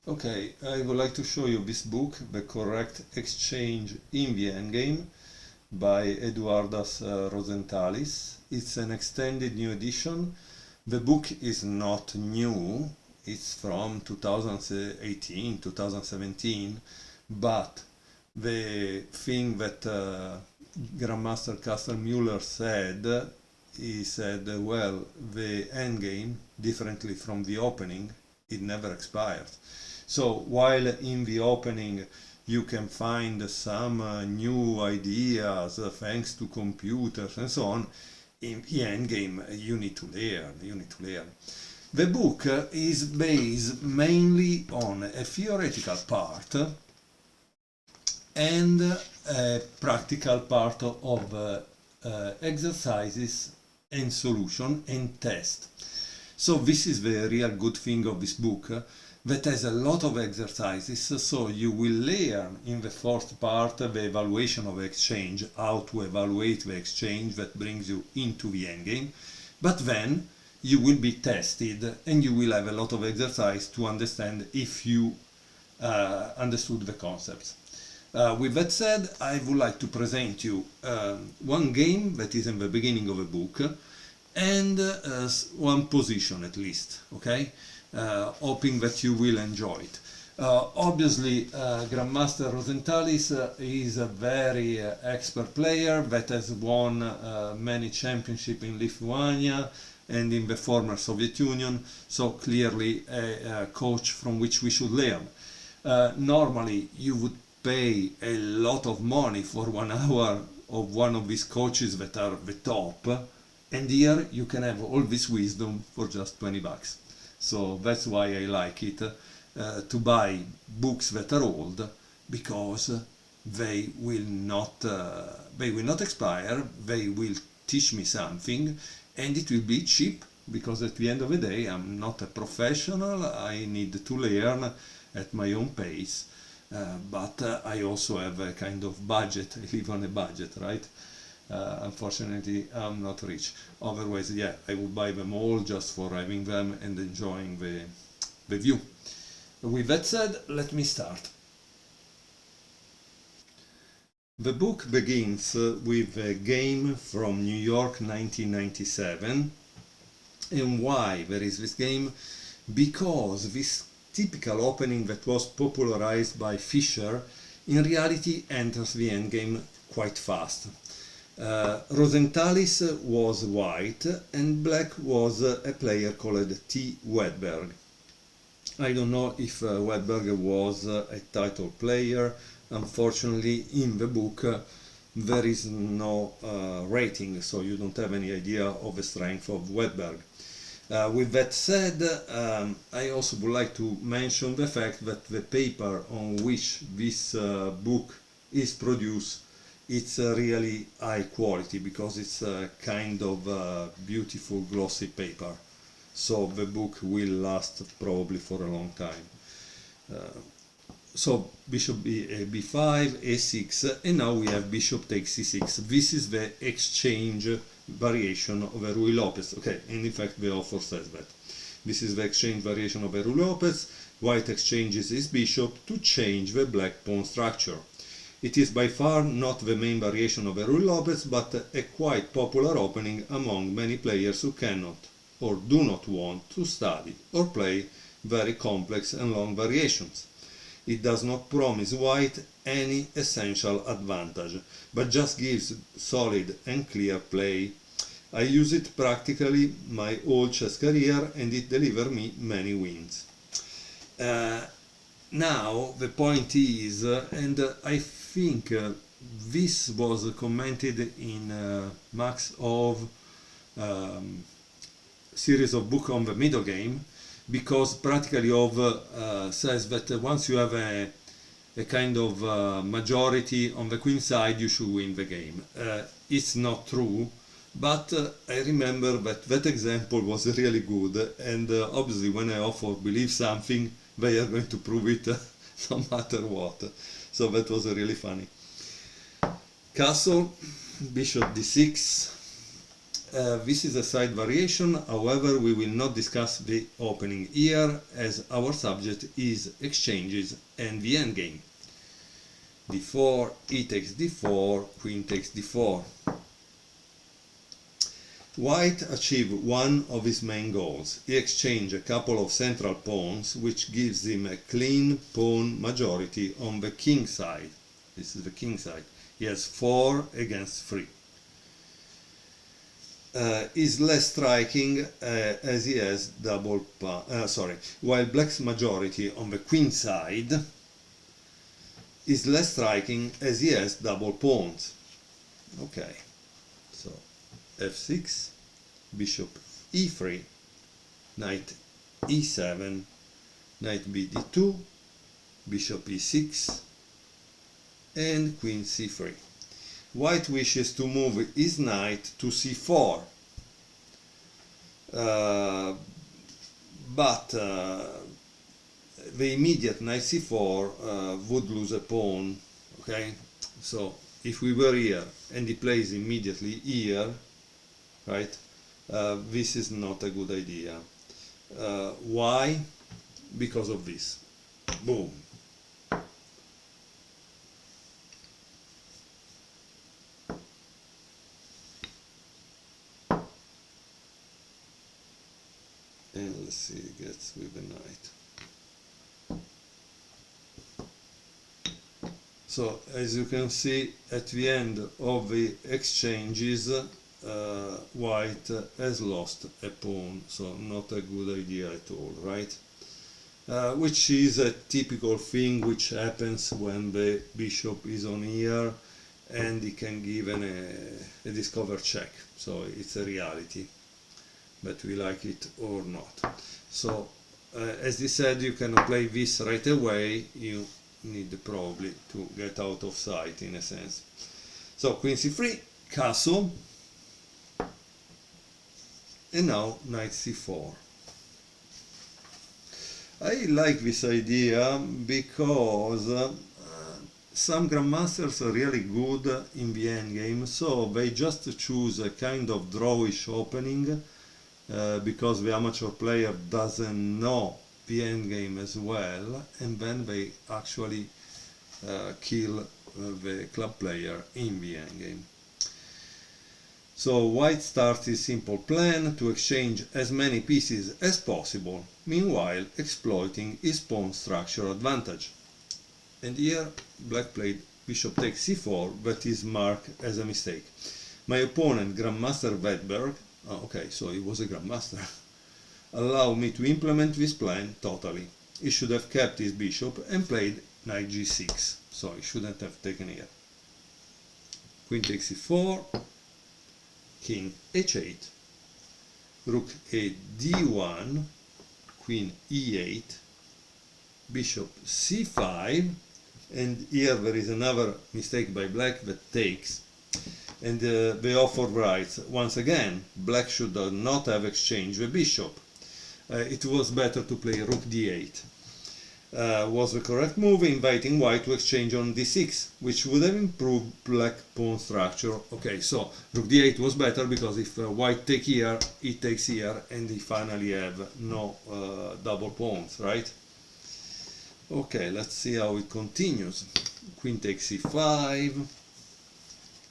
Okay, I would like to show you this book, The Correct Exchange in the Endgame by Eduardas Rozentalis. It's an extended new edition. The book is not new, it's from 2018, 2017, but the thing that Grandmaster Muller said, he said, well, the endgame, differently from the opening, it never expires. So while in the opening you can find some new ideas thanks to computers and so on, in the end game you need to learn. The book is based mainly on a theoretical part and a practical part of exercises and solution and test. So this is the real good thing of this book, that has a lot of exercises, so you will learn in the first part the evaluation of the exchange, how to evaluate the exchange that brings you into the endgame, but then you will be tested and you will have a lot of exercise to understand if you understood the concepts. With that said, I would like to present you one game that is in the beginning of the book and one position at least, okay? Hoping that you will enjoy it. Obviously, Grandmaster Rozentalis is a very expert player that has won many championships in Lithuania and in the former Soviet Union, so clearly a coach from which we should learn. Normally, you would pay a lot of money for 1 hour of one of these coaches that are the top, and here you can have all this wisdom for just 20 bucks. So that's why I like it, to buy books that are old, because they will not expire, they will teach me something, and it will be cheap, because at the end of the day I'm not a professional, I need to learn at my own pace, but I also have a kind of budget, I live on a budget, right? Unfortunately, I'm not rich. Otherwise, yeah, I would buy them all just for having them and enjoying the view. With that said, let me start. The book begins with a game from New York 1997. And why there is this game? Because this typical opening that was popularized by Fischer in reality enters the endgame quite fast. Rozentalis was white and black was a player called T. Wedberg. I don't know if Wedberg was a title player. Unfortunately, in the book there is no rating, so you don't have any idea of the strength of Wedberg. With that said, I also would like to mention the fact that the paper on which this book is produced, it's really high quality, because it's a kind of beautiful glossy paper, so the book will last probably for a long time. So bishop b5, a6, and now we have bishop takes c6. This is the exchange variation of a Ruy-Lopez. Okay, and in fact the author says that. This is the exchange variation of a Ruy-Lopez. White exchanges his bishop to change the black pawn structure. It is by far not the main variation of a Ruy-Lopez, but a quite popular opening among many players who cannot or do not want to study or play very complex and long variations. It does not promise white any essential advantage, but just gives solid and clear play. I use it practically my whole chess career, and it delivers me many wins. Now the point is, and I think this was commented in Max of series of book on the middle game, because practically says that once you have a kind of majority on the queen side, you should win the game. It's not true, but I remember that example was really good, and obviously when I offer believe something, they are going to prove it no matter what. So that was really funny. Castle, bishop d6, This is a side variation, however we will not discuss the opening here as our subject is exchanges and the endgame. d4, e takes d4, queen takes d4. White achieved one of his main goals. He exchanged a couple of central pawns, which gives him a clean pawn majority on the king side. This is the king side. He has 4 against 3. Is less striking as he has double while black's majority on the queen side is less striking as he has double pawns. Okay, so f6, bishop e3, knight e7, knight b d2, bishop e6, and queen c3. White wishes to move his knight to c4, but the immediate knight c4 would lose a pawn. Okay, so if we were here and he plays immediately here, right, this is not a good idea. Why? Because of this. Boom. And let's see, he gets with the knight. So as you can see, at the end of the exchanges, white has lost a pawn, so not a good idea at all, right? Which is a typical thing which happens when the bishop is on here and he can give a discover check, so it's a reality, but we like it or not. So as I said, you cannot play this right away, you need probably to get out of sight in a sense. So queen c3, castle, and now knight c4. I like this idea because some grandmasters are really good in the endgame, so they just choose a kind of drawish opening because the amateur player doesn't know the endgame as well, and then they actually kill the club player in the endgame. So white starts his simple plan to exchange as many pieces as possible, meanwhile exploiting his pawn structure advantage. And here black played bishop takes c4, that is marked as a mistake. My opponent, Grandmaster Vedberg, okay, so he was a grandmaster, allowed me to implement this plan totally. He should have kept his bishop and played knight g6, so he shouldn't have taken here. Queen takes c4, king h8, rook a d1, queen e8, bishop c5, and here there is another mistake by black that takes. And the author writes, once again, black should not have exchanged the bishop. It was better to play rook d8. Was the correct move, inviting white to exchange on d6, which would have improved black pawn structure. Okay, so rook d8 was better because if white take here, he takes here, and he finally have no double pawns, right? Okay, let's see how it continues. Queen takes c5,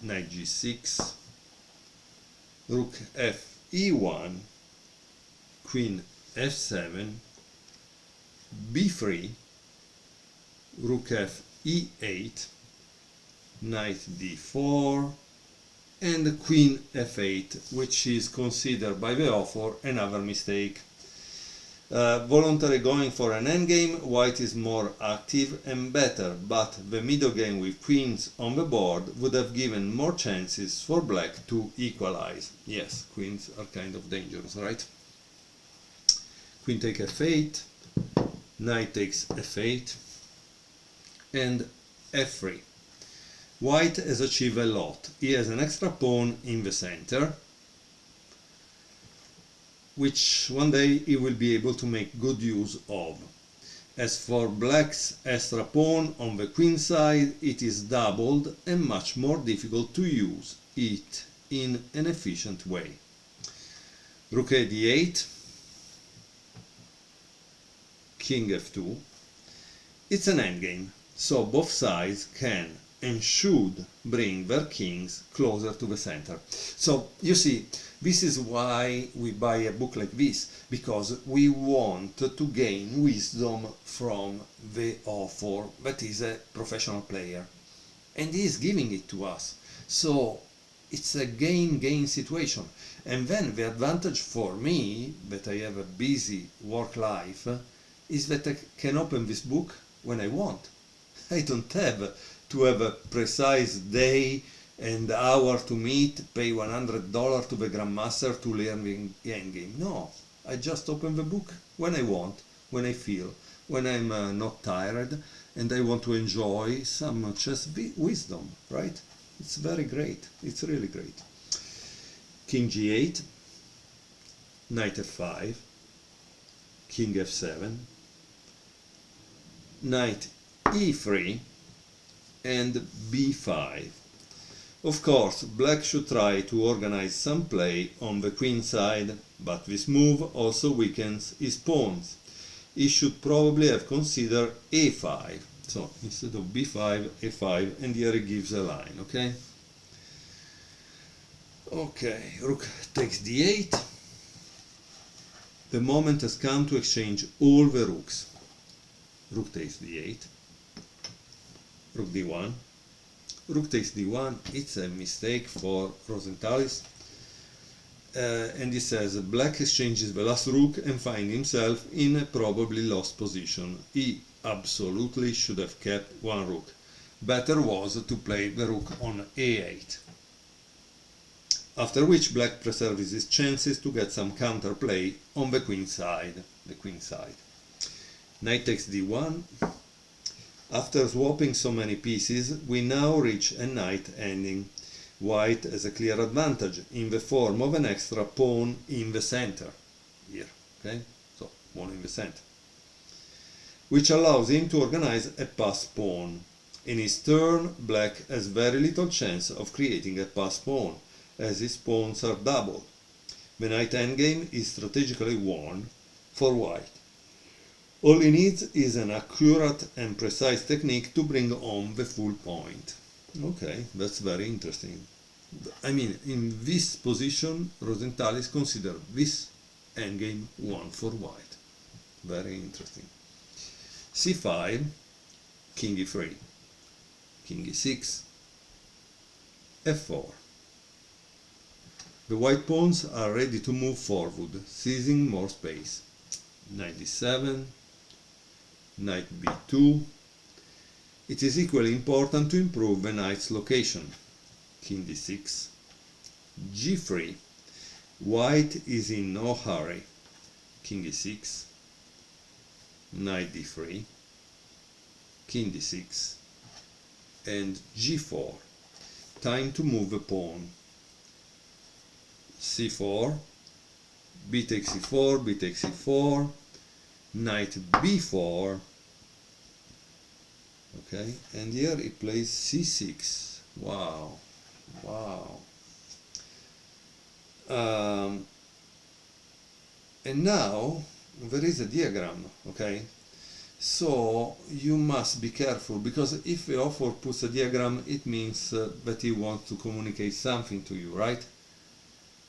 knight g6, rook f e1, queen f7, b3, rook f e8, knight d4, and queen f8, which is considered by the author another mistake. Voluntarily going for an endgame, white is more active and better, but the middle game with queens on the board would have given more chances for black to equalize. Yes, queens are kind of dangerous, right? Queen takes f8, knight takes f8, and f3. White has achieved a lot. He has an extra pawn in the center, which one day he will be able to make good use of. As for black's extra pawn on the queen side, it is doubled and much more difficult to use it in an efficient way. Rook a d8, king f2. It's an endgame, so both sides can and should bring their kings closer to the center. So you see, this is why we buy a book like this, because we want to gain wisdom from the author that is a professional player, and he is giving it to us. So it's a gain-gain situation. And then the advantage for me, that I have a busy work life, is that I can open this book when I want. I don't have to have a precise day and hour to meet, pay $100 to the Grandmaster to learn the endgame. No, I just open the book when I want, when I feel, when I'm not tired, and I want to enjoy some chess wisdom, right? It's very great. It's really great. King g8, knight f5, king f7, knight e3, and b5. Of course, black should try to organize some play on the queen side, but this move also weakens his pawns. He should probably have considered a5. So instead of b5, a5, and here he gives a line, okay? Okay, rook takes d8. The moment has come to exchange all the rooks. Rook takes d8. Rook d1. Rook takes d1. It's a mistake for Rozentalis. And he says black exchanges the last rook and finds himself in a probably lost position. He absolutely should have kept one rook. Better was to play the rook on a8. After which black preserves his chances to get some counterplay on the queen side. Knight takes d1. After swapping so many pieces, we now reach a knight ending. White has a clear advantage in the form of an extra pawn in the center. Here, okay? So, pawn in the center. Which allows him to organize a passed pawn. In his turn, black has very little chance of creating a passed pawn, as his pawns are doubled. The knight endgame is strategically won for white. All he needs is an accurate and precise technique to bring home the full point. Okay, that's very interesting. I mean, in this position, Rozentalis considered this endgame won for white. Very interesting. c5, king e3, king e6, f4. The white pawns are ready to move forward, seizing more space. Knight d7, knight b2. It is equally important to improve the knight's location. King d6, g3. White is in no hurry. King e6, knight d3, king d6, and g4. Time to move the pawn. c4, b takes e4, b takes e4, knight b4. Okay, and here he plays c6. Wow, wow. And now there is a diagram, okay? So you must be careful, because if the author puts a diagram, it means that he wants to communicate something to you, right?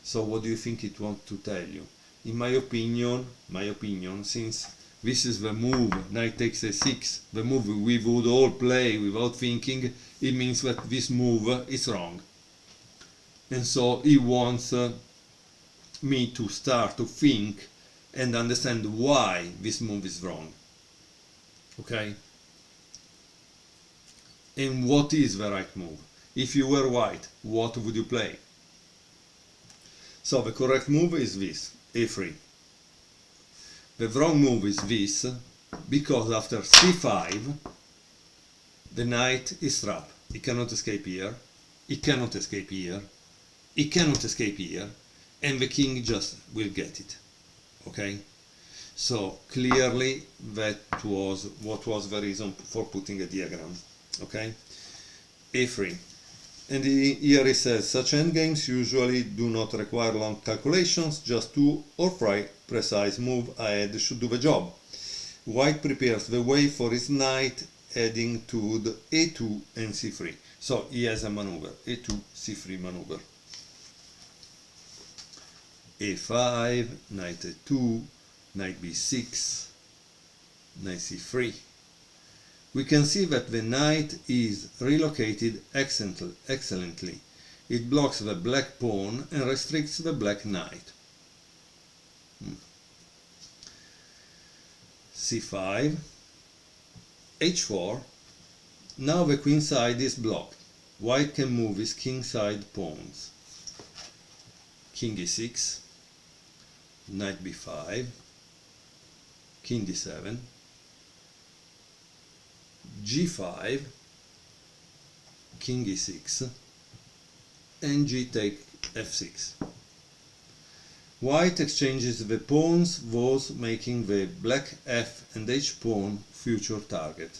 So what do you think it wants to tell you? In my opinion, since this is the move, knight takes a6, the move we would all play without thinking, it means that this move is wrong. And so he wants me to start to think and understand why this move is wrong. Okay? And what is the right move? If you were white, what would you play? So the correct move is this, a3. The wrong move is this, because after c5, the knight is trapped. He cannot escape here, he cannot escape here, he cannot escape here, and the king just will get it. Okay? So clearly that was what was the reason for putting a diagram. Okay? a3. And here it says, such endgames usually do not require long calculations, just 2 or 3 precise moves ahead should do the job. White prepares the way for his knight heading to the a2 and c3. So he has a maneuver, a2, c3 maneuver. a5, knight a2, knight b6, knight c3. We can see that the knight is relocated excellently. It blocks the black pawn and restricts the black knight. c5, h4. Now the queen side is blocked. White can move his king side pawns. King e6, knight b5, king d7, g5, king e6, and g take f6. White exchanges the pawns, thus making the black f and h pawn future target.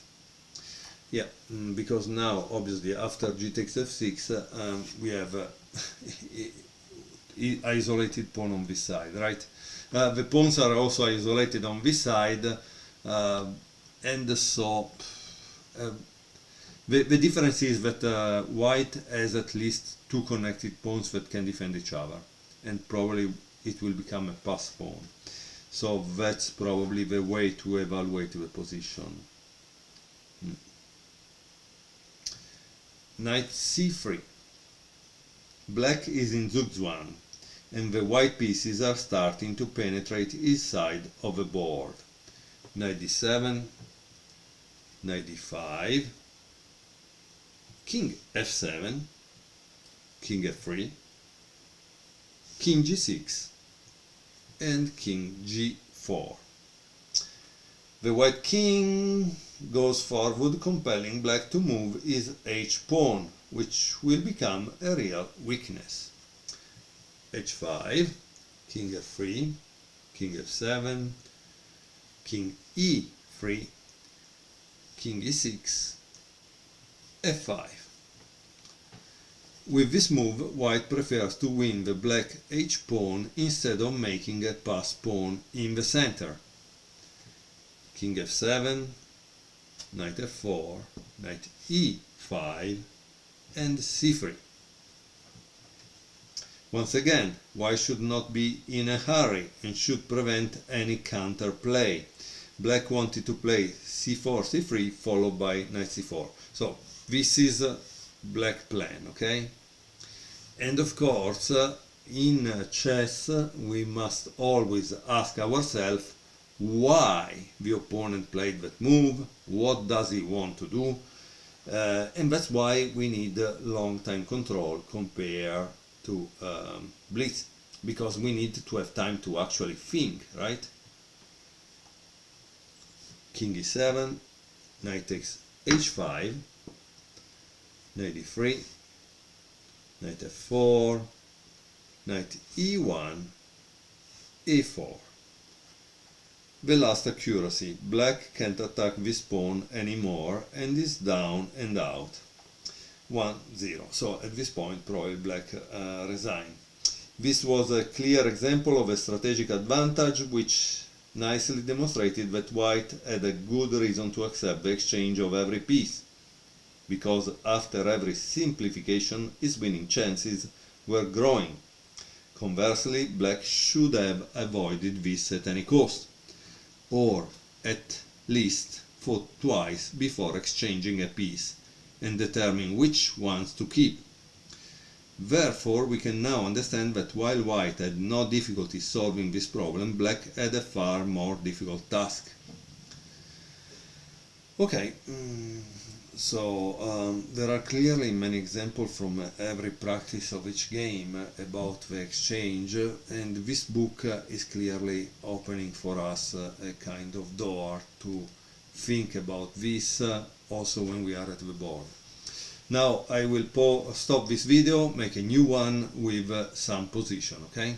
Yeah, because now obviously after g takes f6 we have isolated pawn on this side, right? The pawns are also isolated on this side, and so the difference is that white has at least 2 connected pawns that can defend each other, and probably it will become a pass pawn. So that's probably the way to evaluate the position. Knight c3. Black is in Zugzwang, and the white pieces are starting to penetrate his side of the board. Knight d7, knight d5, king f7, king f3, king g6, and king g4. The white king goes forward, compelling black to move his h-pawn, which will become a real weakness. h5, king f3, king f7, king e3, king e6, f5. With this move, white prefers to win the black h-pawn instead of making a pass pawn in the center. King f7, knight f4, knight e5, and c3. Once again, white should not be in a hurry and should prevent any counterplay. Black wanted to play c4, c3, followed by knight c4. So this is a black plan, okay? And of course, in chess, we must always ask ourselves why the opponent played that move, what does he want to do, and that's why we need long time control compared to blitz, because we need to have time to actually think, right? King e7, knight takes h5, knight e3, knight f4, knight e1, a4. The last accuracy. Black can't attack this pawn anymore and is down and out. 1-0. So at this point probably black resigned. This was a clear example of a strategic advantage which nicely demonstrated that white had a good reason to accept the exchange of every piece, because after every simplification his winning chances were growing. Conversely, black should have avoided this at any cost, or at least thought twice before exchanging a piece and determine which ones to keep. Therefore, we can now understand that while white had no difficulty solving this problem, black had a far more difficult task. Okay, so there are clearly many examples from every practice of each game about the exchange, and this book is clearly opening for us a kind of door to think about this also when we are at the board. Now I will stop this video, make a new one with some position, okay?